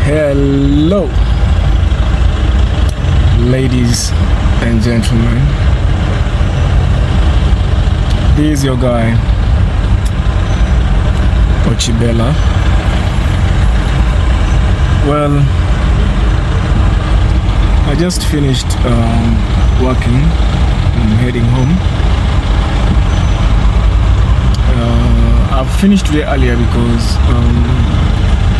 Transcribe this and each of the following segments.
Hello, ladies and gentlemen. This is your guy, Ochibella. Well, I just finished working. I'm heading home. I've finished today earlier because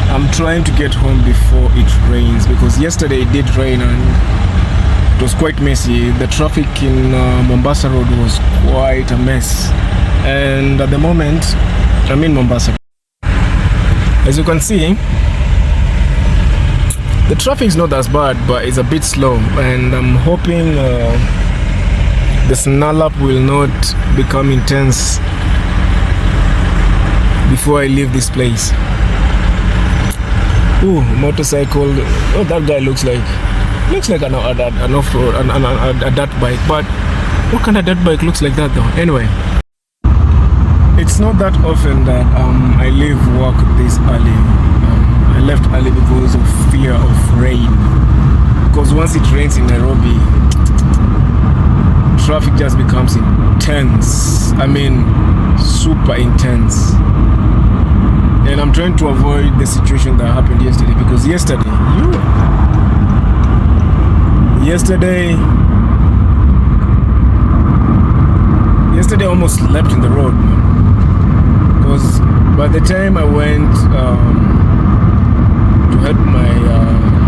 I'm trying to get home before it rains, because yesterday it did rain and it was quite messy. The traffic in Mombasa Road was quite a mess, and at the moment I'm in Mombasa. As you can see, the traffic is not as bad, but it's a bit slow, and I'm hoping the snarl up will not become intense before I leave this place. Ooh, motorcycle. Oh, that guy looks like an off-road, a dirt bike. But what kind of dirt bike looks like that though? Anyway, it's not that often that I leave work this early. I left early because of fear of rain. Because once it rains in Nairobi, traffic just becomes intense. I mean, super intense. And I'm trying to avoid the situation that happened yesterday, because yesterday I almost slept in the road, man. Because by the time I went to help my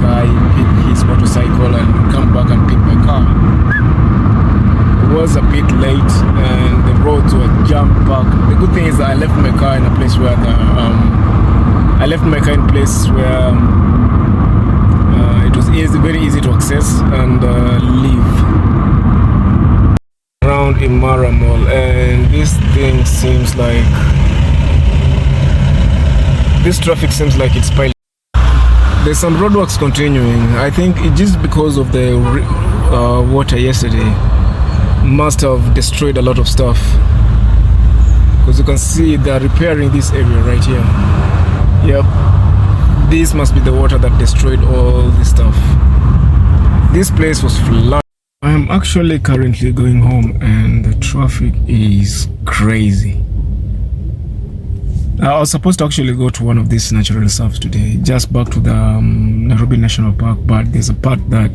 guy pick his motorcycle and come back and pick my car, it was a bit late and the roads were jam-packed. The good thing is that I left my car in a place where it was very easy to access and leave around Imara Mall. And this traffic seems like it's piling. There's some roadworks continuing. I think it's just because of the water yesterday must have destroyed a lot of stuff, because you can see they're repairing this area right here. Yep, this must be the water that destroyed all this stuff. This place was flooded. I am actually currently going home and the traffic is crazy. I was supposed to actually go to one of these natural reserves today, just back to the Nairobi National Park, but there's a part that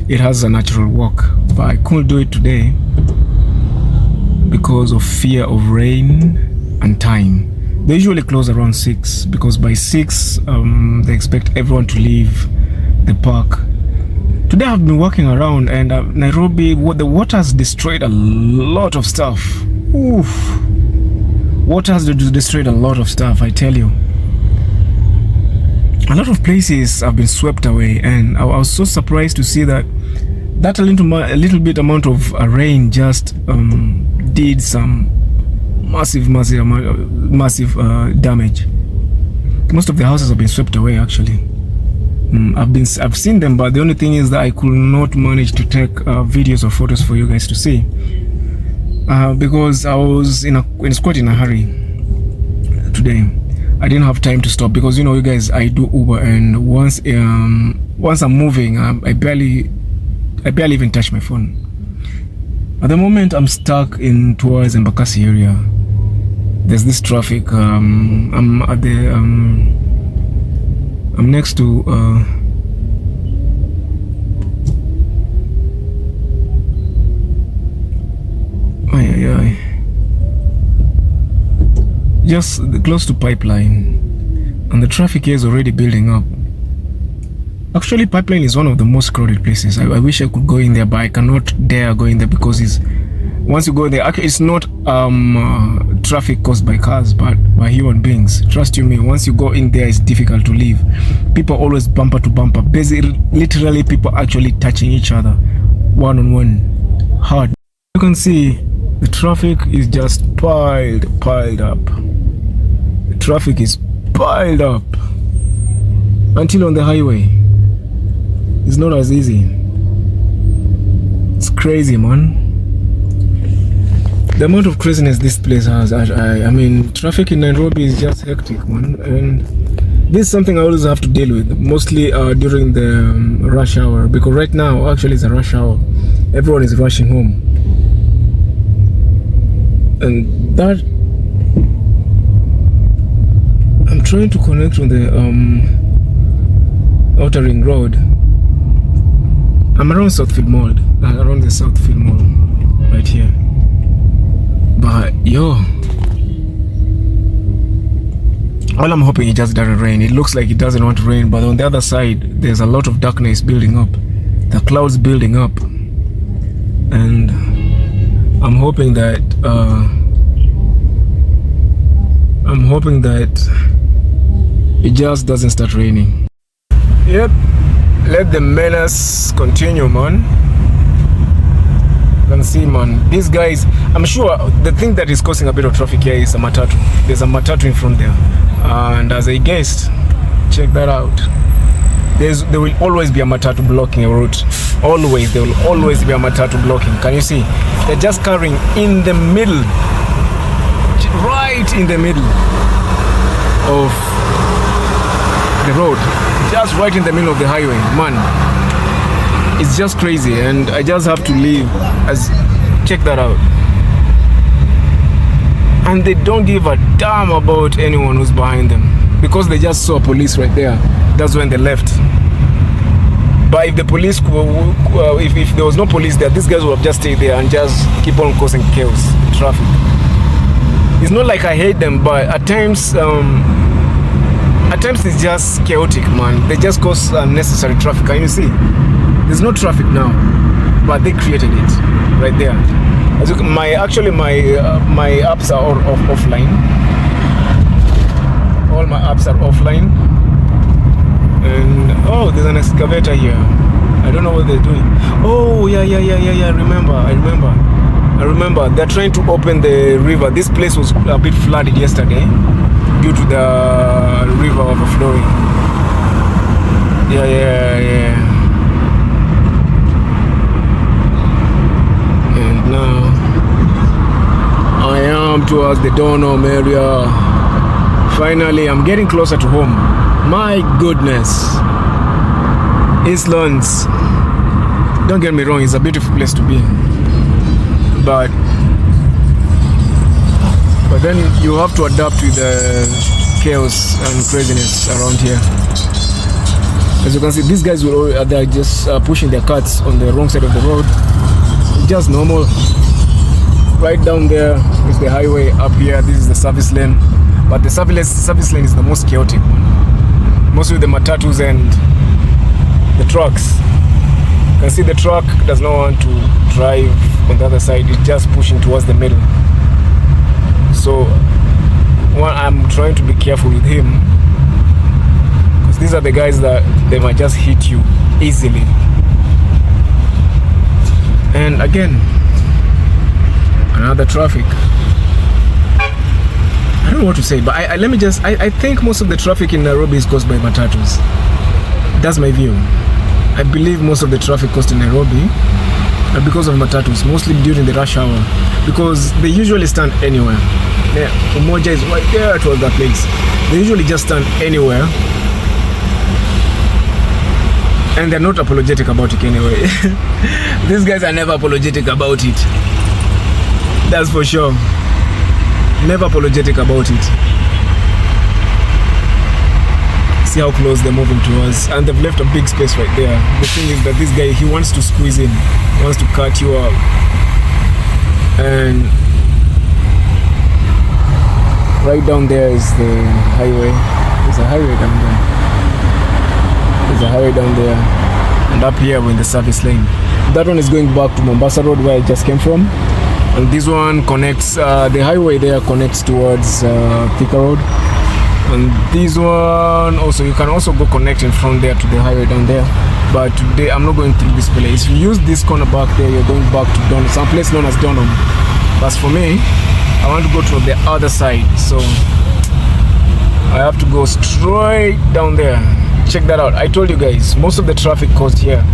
it has a natural walk, but I couldn't do it today because of fear of rain and time. They usually close around 6, because by 6 they expect everyone to leave the park. Today I've been walking around and Nairobi, the water has destroyed a lot of stuff. Oof. Water has destroyed a lot of stuff, I tell you. A lot of places have been swept away, and I was so surprised to see that a little bit amount of rain just did some massive damage. Most of the houses have been swept away actually. I've seen them, but the only thing is that I could not manage to take videos or photos for you guys to see, because I was quite in a hurry today. I didn't have time to stop, because you know, you guys, I do Uber, and once I'm moving, I barely even touch my phone. At the moment I'm stuck towards Embakasi area. There's this traffic. I'm at the I'm next to just close to Pipeline, and the traffic here is already building up. Actually, Pipeline is one of the most crowded places. I wish I could go in there, but I cannot dare go in there, because once you go there, it's not traffic caused by cars, but by human beings. Trust you me, once you go in there, it's difficult to leave. People always bumper to bumper. Basically, literally, people actually touching each other, one-on-one, hard. You can see the traffic is just piled up. The traffic is piled up until on the highway. It's not as easy. It's crazy, man. The amount of craziness this place has, I mean, traffic in Nairobi is just hectic, man. And This is something I always have to deal with, mostly during the rush hour, because right now actually it's a rush hour. Everyone is rushing home, and that I'm trying to connect on the Outer Ring Road. I'm around Southfield Mall, around the Southfield Mall, right here. But yo, all I'm hoping it just doesn't rain. It looks like it doesn't want to rain, but on the other side, there's a lot of darkness building up. The clouds building up, and I'm hoping that it just doesn't start raining. Yep, let the menace continue, man. You can see, man, these guys, I'm sure the thing that is causing a bit of traffic here is a matatu. There's a matatu in front there, and as I guessed, check that out, there will always be a matatu blocking a route. Always, there will always be a matatu blocking. Can you see? They're just carrying in the middle, right in the middle of the road, just right in the middle of the highway, man. It's just crazy, and I just have to leave. Check that out. And they don't give a damn about anyone who's behind them, because they just saw police right there. That's when they left. But if the police, if there was no police there, these guys would have just stayed there and just keep on causing chaos, traffic. It's not like I hate them, but at times it's just chaotic, man. They just cause unnecessary traffic. Can you see? There's no traffic now, but they created it right there. As you can, my apps are all offline. All my apps are offline. And oh, there's an excavator here. I don't know what they're doing. Oh yeah. I remember. They're trying to open the river. This place was a bit flooded yesterday due to the river overflowing. Yeah. And now I am towards the Donholm area. Finally, I'm getting closer to home. My goodness, Eastlands, don't get me wrong, it's a beautiful place to be, but then you have to adapt with the chaos and craziness around here. As you can see, these guys they're just pushing their carts on the wrong side of the road. It's just normal. Right down there is the highway. Up here, this is the service lane, but the service lane is the most chaotic one. Mostly the matatus and the trucks. You can see the truck does not want to drive on the other side. It's just pushing towards the middle. So I'm trying to be careful with him, because these are the guys that they might just hit you easily. And again, another traffic. I don't know what to say, but I think most of the traffic in Nairobi is caused by matatus. That's my view. I believe most of the traffic caused in Nairobi are because of matatus, mostly during the rush hour, because they usually stand anywhere. Yeah, Umoja is right there towards that place. They usually just stand anywhere, and they're not apologetic about it anyway. These guys are never apologetic about it. That's for sure. Never apologetic about it. See how close they're moving to us, and they've left a big space right there. The thing is that this guy, he wants to squeeze in, he wants to cut you out. And right down there is the highway. There's a highway down there. There's a highway down there, and up here we're in the service lane. That one is going back to Mombasa Road, where I just came from. And this one connects, the highway there connects towards Thika Road. And this one also, you can also go connecting from there to the highway down there. But today I'm not going through this place. If you use this corner back there, you're going back to Donholm, some place known as Donholm. But for me, I want to go to the other side, so I have to go straight down there. Check that out. I told you guys, most of the traffic caused here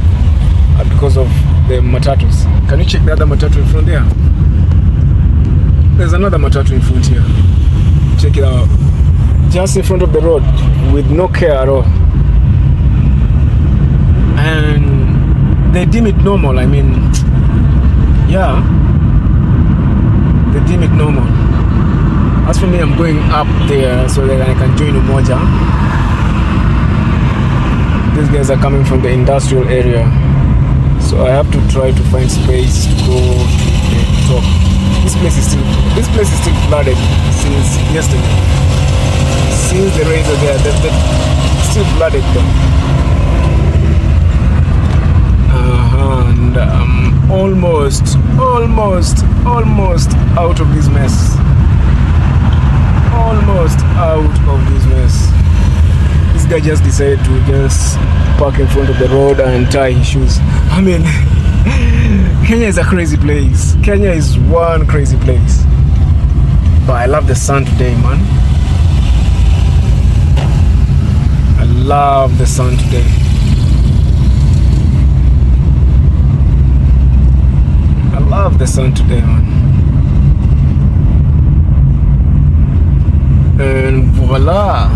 are because of the matatus. Can you check the other matatu in front there? There's another matatu in front here. Check it out. just in front of the road with no care at all. And they deem it normal. I mean, yeah, they deem it normal. As for me, I'm going up there so that I can join Umoja. These guys are coming from the industrial area, so I have to try to find space to go to the top. This place is still flooded since yesterday. Since the rains are there, they're still flooded though. And I'm almost out of this mess. Almost out of this mess. This guy just decided to just park in front of the road and tie his shoes. I mean, Kenya is a crazy place. Kenya is one crazy place. But I love the sun today, man. I love the sun today. I love the sun today, man. And voila.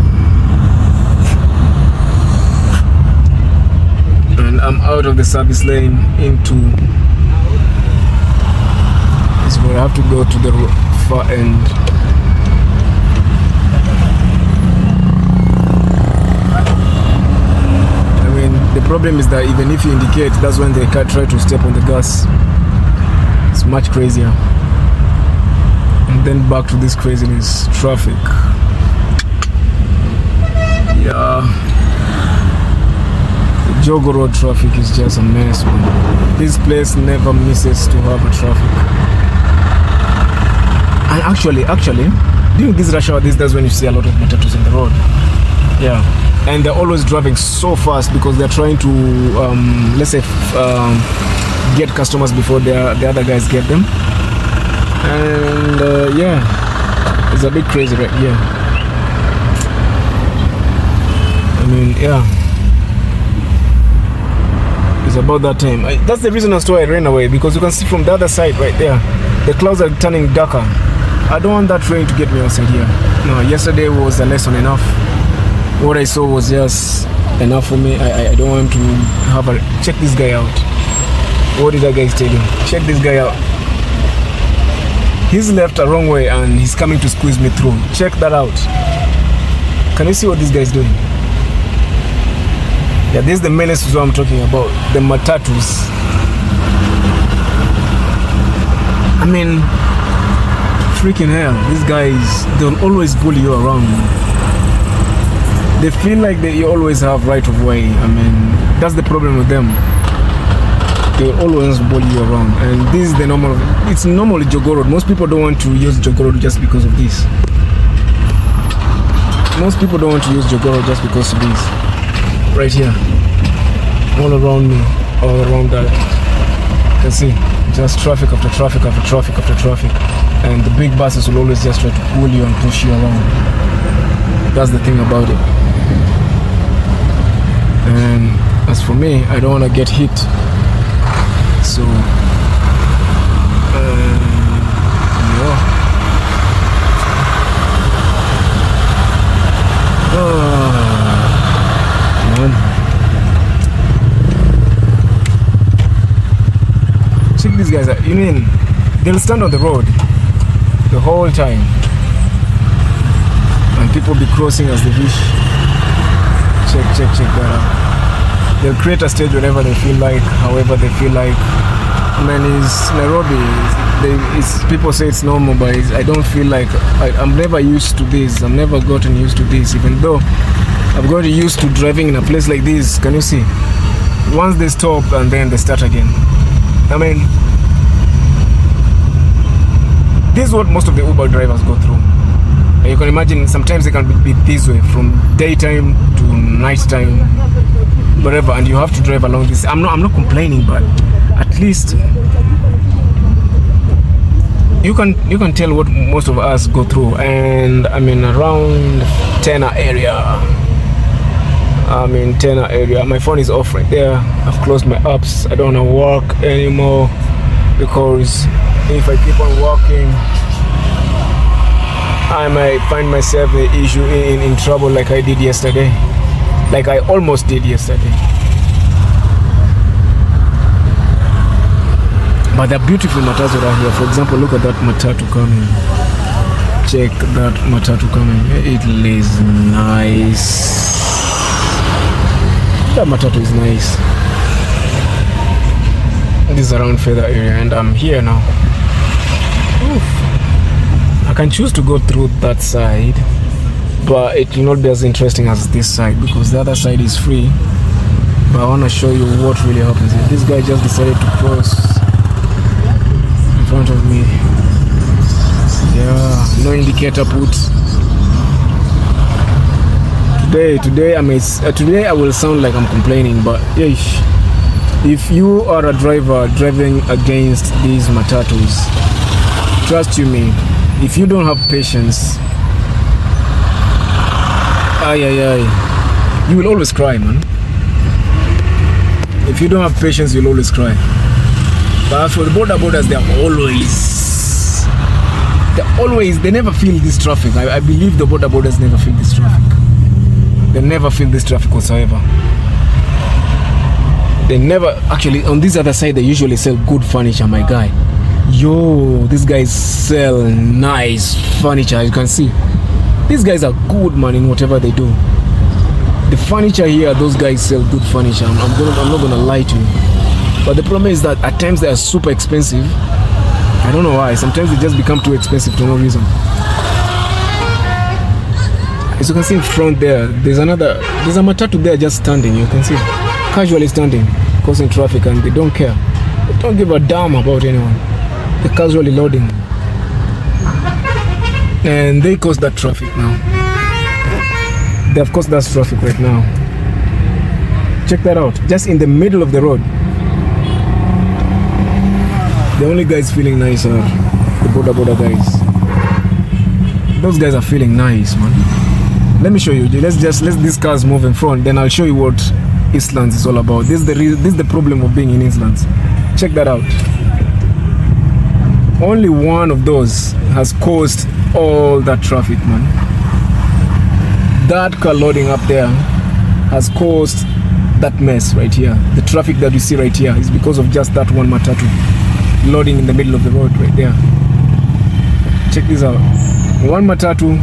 And I'm out of the service lane into this is where I have to go to the far end. I mean, the problem is that even if you indicate, that's when they can't try to step on the gas. It's much crazier. And then back to this craziness, traffic. Yeah. The Jogo Road traffic is just a mess, man. This place never misses to have a traffic. And actually, during this rush hour, that's when you see a lot of matatus on the road. Yeah. And they're always driving so fast because they're trying to, let's say, get customers before the other guys get them. And yeah, it's a bit crazy right here. I mean, yeah, it's about that time. That's the reason as to why I ran away, because you can see from the other side right there, the clouds are turning darker. I don't want that rain to get me outside here. No, yesterday was a lesson enough. What I saw was just enough for me. I don't want to have a... Check this guy out. What did that guy tell you? Check this guy out. He's left a wrong way and he's coming to squeeze me through. Check that out. Can you see what this guy is doing? Yeah, this is the menace is what I'm talking about. The matatus. I mean, freaking hell. These guys, they'll always bully you around. They feel like you always have right of way. I mean, that's the problem with them. They will always bully you around, and this is the normal. It's normally Jogo Road. Most people don't want to use Jogo Road just because of this. Most people don't want to use Jogo Road just because of this. Right here, all around me, all around that. You can see just traffic after traffic after traffic after traffic, and the big buses will always just try to pull you and push you around. That's the thing about it. And as for me, I don't want to get hit. So, yeah. Man. Check these guys out. You mean, they'll stand on the road the whole time. And people be crossing as they wish. Check that out. They'll create a stage whenever they feel like, however they feel like. I mean, it's Nairobi. People say it's normal, but I don't feel like I'm never used to this. I've never gotten used to this, even though I've gotten used to driving in a place like this. Can you see? Once they stop and then they start again. I mean, this is what most of the Uber drivers go through. And you can imagine sometimes they can be this way from daytime to nighttime, whatever, and you have to drive along this. I'm not complaining, but at least you can tell what most of us go through. And I'm in around Tena area. I'm in Tena area. My phone is off right there. I've closed my apps. I don't want to walk anymore, because if I keep on walking, I might find myself in trouble like I did yesterday. Like I almost did yesterday. But they're beautiful matatu around here. For example, look at that matatu coming. Check that matatu coming. It is nice. That matatu is nice. This is around Feather area and I'm here now. Oof. I can choose to go through that side, but it will not be as interesting as this side because the other side is free. But I want to show you what really happens here. This guy just decided to cross in front of me. Yeah, no indicator put. Today I will sound like I'm complaining, but yeesh. If you are a driver driving against these matatus, trust you me, if you don't have patience, you will always cry, man. If you don't have patience, you'll always cry. But as for the borders, they never feel this traffic. I believe the borders never feel this traffic. They never feel this traffic whatsoever. They never, actually, on this other side, they usually sell good furniture, my guy. Yo, these guys sell nice furniture, you can see. These guys are good, man, in whatever they do. The furniture here, those guys sell good furniture. I'm not gonna lie to you. But the problem is that at times they are super expensive. I don't know why. Sometimes they just become too expensive for no reason. As you can see in front there, there's a matatu there just standing. You can see, casually standing, causing traffic, and they don't care. They don't give a damn about anyone. They're casually loading, and they cause that traffic now. They have caused that traffic right now. Check that out, just in the middle of the road. The only guys feeling nice are the border guys. Those guys are feeling nice, man. Let me show you. Let these cars move in front, then I'll show you what Eastlands is all about. This is the problem of being in Eastlands. Check that out. Only one of those has caused all that traffic, man. That car loading up there has caused that mess right here. The traffic that you see right here is because of just that one matatu loading in the middle of the road right there. Check this out. One matatu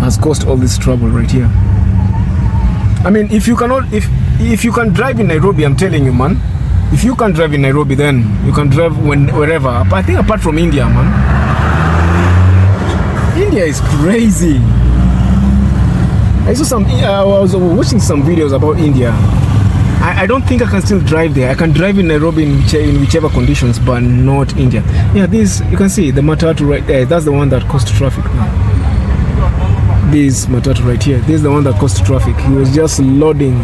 has caused all this trouble right here. I mean, if you can drive in Nairobi, I'm telling you, man. If you can drive in Nairobi, then you can drive wherever. I think apart from India, man. India is crazy. I was watching some videos about India. I don't think I can still drive there. I can drive in Nairobi in whichever conditions, but not India. Yeah, this, you can see the matatu right there. That's the one that caused traffic now. This matatu right here, this is the one that caused traffic. He was just loading,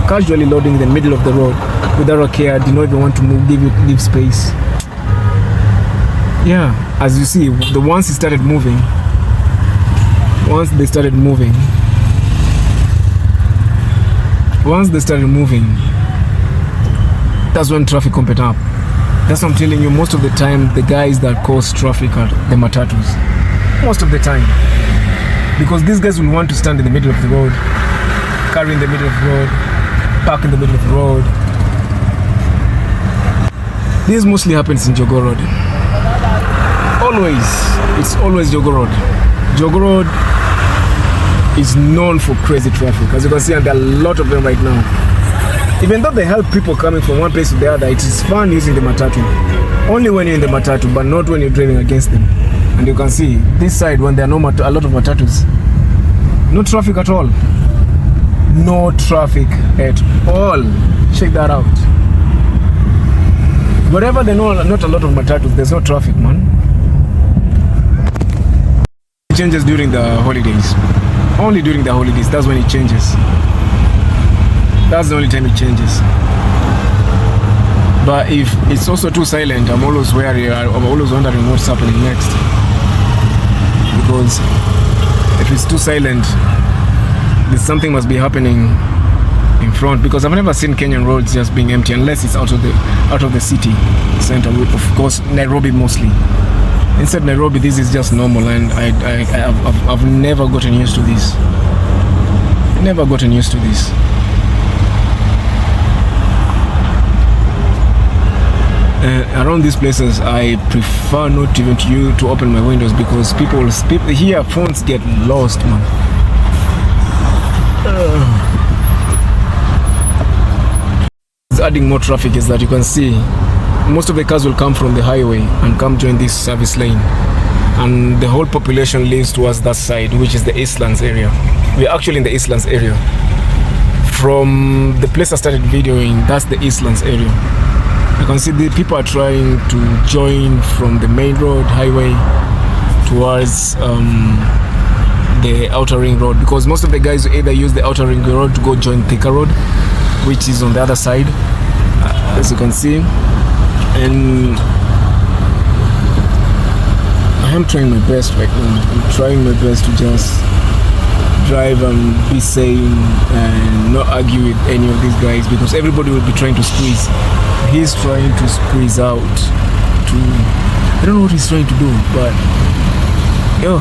casually loading in the middle of the road without a care. Did not even want to move, give space. Yeah, as you see, once they started moving, that's when traffic opened up. That's what I'm telling you. Most of the time, the guys that cause traffic are the matatus. Most of the time. Because these guys will want to stand in the middle of the road, carry in the middle of the road, park in the middle of the road. This mostly happens in Jogo Road. It's always Jogo Road. Jogo Road is known for crazy traffic. As you can see, and there are a lot of them right now. Even though they help people coming from one place to the other, it is fun using the matatu. Only when you're in the matatu, but not when you're driving against them. And you can see this side, when there are a lot of matatus, no traffic at all. No traffic at all. Check that out. Wherever there are not a lot of matatus, there's no traffic, man. It changes during the holidays. Only during the holidays, that's when it changes. That's the only time it changes. But if it's also too silent, I'm always wary. I'm always wondering what's happening next. Because if it's too silent, there's something must be happening in front. Because I've never seen Kenyan roads just being empty unless it's out of the city center. Of course, Nairobi mostly. Inside Nairobi, this is just normal, and I've never gotten used to this. Never gotten used to this. Around these places, I prefer not even to open my windows because people here, phones get lost, man. It's adding more traffic is that you can see most of the cars will come from the highway and come join this service lane, and the whole population lives towards that side, which is the Eastlands area. We're actually in the Eastlands area. From the place I started videoing, that's the Eastlands area. You can see the people are trying to join from the main road highway towards the outer ring road, because most of the guys either use the outer ring road to go join Thika Road, which is on the other side, as you can see. And I am trying my best right now. I'm trying my best to just drive and be sane and not argue with any of these guys, because everybody will be trying to squeeze. He's trying to squeeze out to, I don't know what he's trying to do, but yo,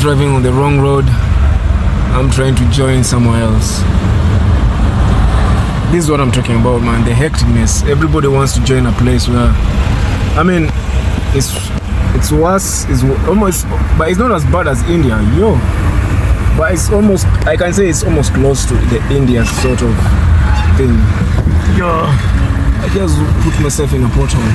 driving on the wrong road. I'm trying to join somewhere else. This is what I'm talking about, man. The hecticness. Everybody wants to join a place where, I mean, it's worse. It's almost, but it's not as bad as India, yo. But it's almost, I can say it's almost close to the India sort of thing. Yo, I just put myself in a pothole.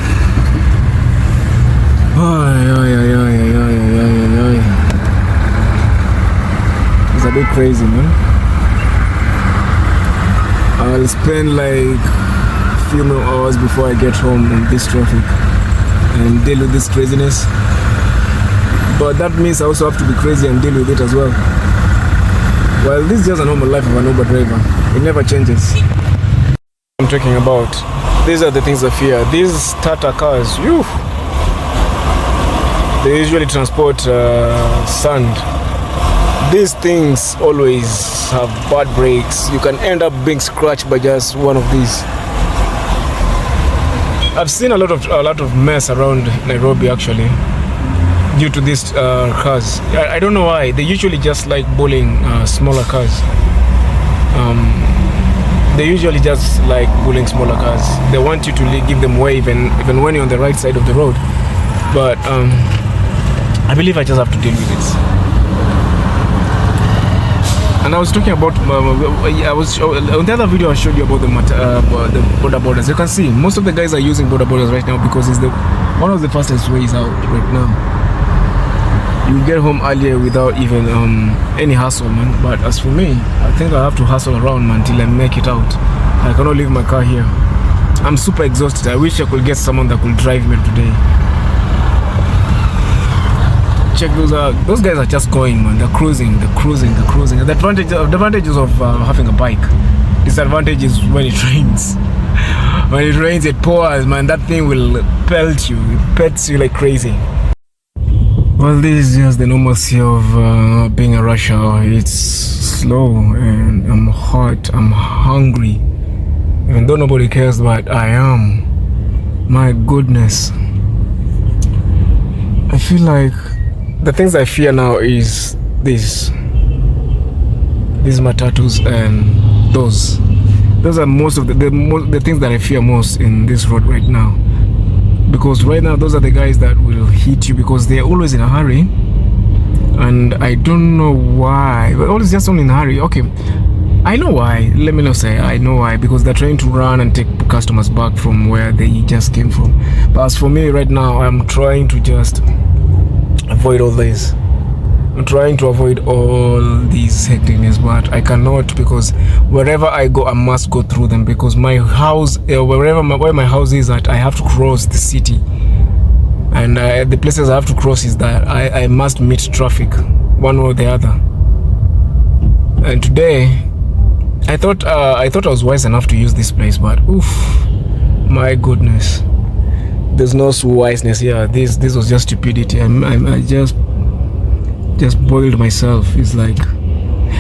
It's a bit crazy, man. I'll spend like a few more hours before I get home in this traffic and deal with this craziness. But that means I also have to be crazy and deal with it as well. Well, this is just a normal life of an Uber driver. It never changes. I'm talking about, these are the things I fear. These Tata cars, they usually transport sand. These things always have bad brakes. You can end up being scratched by just one of these. I've seen a lot of mess around Nairobi actually, due to these cars. I don't know why. They usually just like bullying smaller cars. They usually just like bullying smaller cars. They want you to give them way even when you're on the right side of the road. But I believe I just have to deal with it. And I was talking about, on the other video I showed you about the border borders. You can see most of the guys are using border borders right now because it's one of the fastest ways out right now. You get home earlier without even any hassle, man. But as for me, I think I have to hustle around, man, till I make it out. I cannot leave my car here. I'm super exhausted. I wish I could get someone that could drive me today. Check those guys are just going, man. They're cruising. The advantages of having a bike. Disadvantage is when it rains. When it rains, it pours, man. That thing will pelt you. It pelts you like crazy. Well, this is just the normalcy of being a rush hour. It's slow and I'm hot. I'm hungry. Even though nobody cares, but I am. My goodness. I feel like the things I fear now is these matatus and those are most of the things that I fear most in this road right now, because right now those are the guys that will hit you because they're always in a hurry, and I don't know why, but always just only in a hurry. Okay, I know why. Let me not say I know why, because they're trying to run and take customers back from where they just came from. But as for me right now, I'm trying to just avoid all this. I'm trying to avoid all these hecticness, but I cannot, because wherever I go, I must go through them, because my house, where my house is at, I have to cross the city, and the places I have to cross is that I must meet traffic one or the other. And today, I thought I was wise enough to use this place, but oof, my goodness. There's no wiseness here. This was just stupidity. I just boiled myself. It's like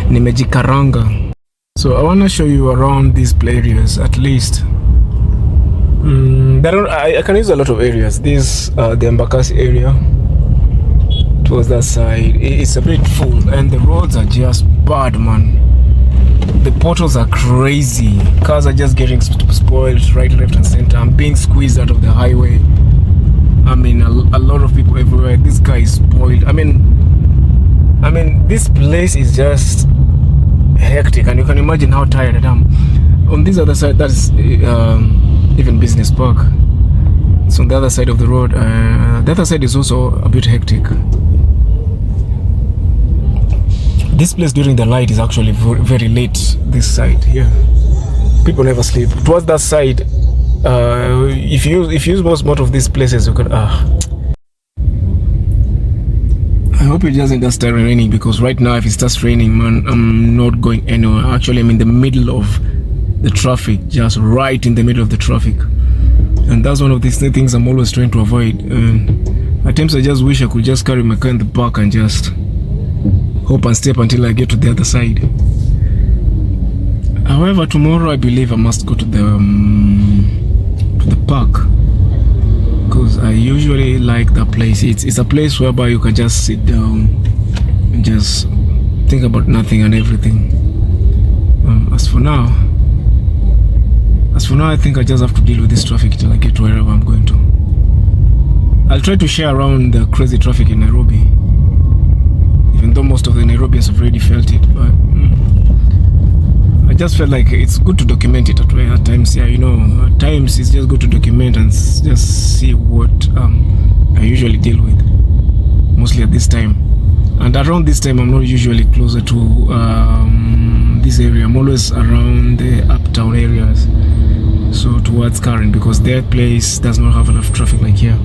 nimejikaranga. So I want to show you around these areas at least. I can use a lot of areas. This the Embakasi area towards that side. It's a bit full and the roads are just bad, man. The portals are crazy. Cars are just getting spoiled right, left and center. I'm being squeezed out of the highway. I mean, a lot of people everywhere. This guy is spoiled. I mean, this place is just hectic, and you can imagine how tired I am. On this other side, that's even Business Park. It's on the other side of the road. The other side is also a bit hectic. This place during the night is actually very late. This side here, people never sleep. Towards that side, if you use most of these places, you could. I hope it doesn't just start raining, because right now if it starts raining, man, I'm not going anywhere. Actually, I'm in the middle of the traffic, just right in the middle of the traffic, and that's one of these things I'm always trying to avoid. At times I just wish I could just carry my car in the back and just hope and step until I get to the other side. However, tomorrow I believe I must go to the park, because I usually like that place. It's a place whereby you can just sit down and just think about nothing and everything. As for now, I think I just have to deal with this traffic till I get to wherever I'm going to. I'll try to share around the crazy traffic in Nairobi, even though most of the Nairobians have already felt it, but I just felt like it's good to document it at times. Yeah, you know, at times it's just good to document and just see what I usually deal with, mostly at this time. And around this time, I'm not usually closer to this area. I'm always around the uptown areas, so towards Karen, because their place does not have a lot of traffic like here.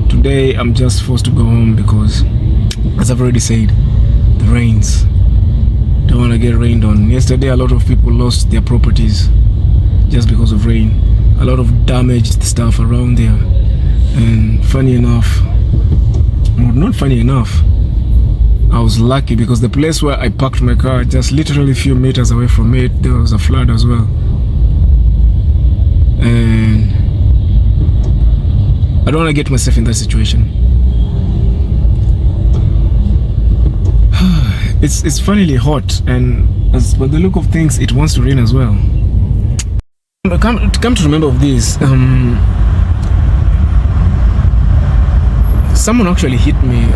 Today, I'm just forced to go home because, as I've already said, the rains. Don't want to get rained on. Yesterday, a lot of people lost their properties just because of rain. A lot of damaged stuff around there. And funny enough, not funny enough, I was lucky because the place where I parked my car, just literally a few meters away from it, there was a flood as well. And I don't want to get myself in that situation. It's funnily hot, and as by the look of things, it wants to rain as well. Come to remember of this, someone actually hit me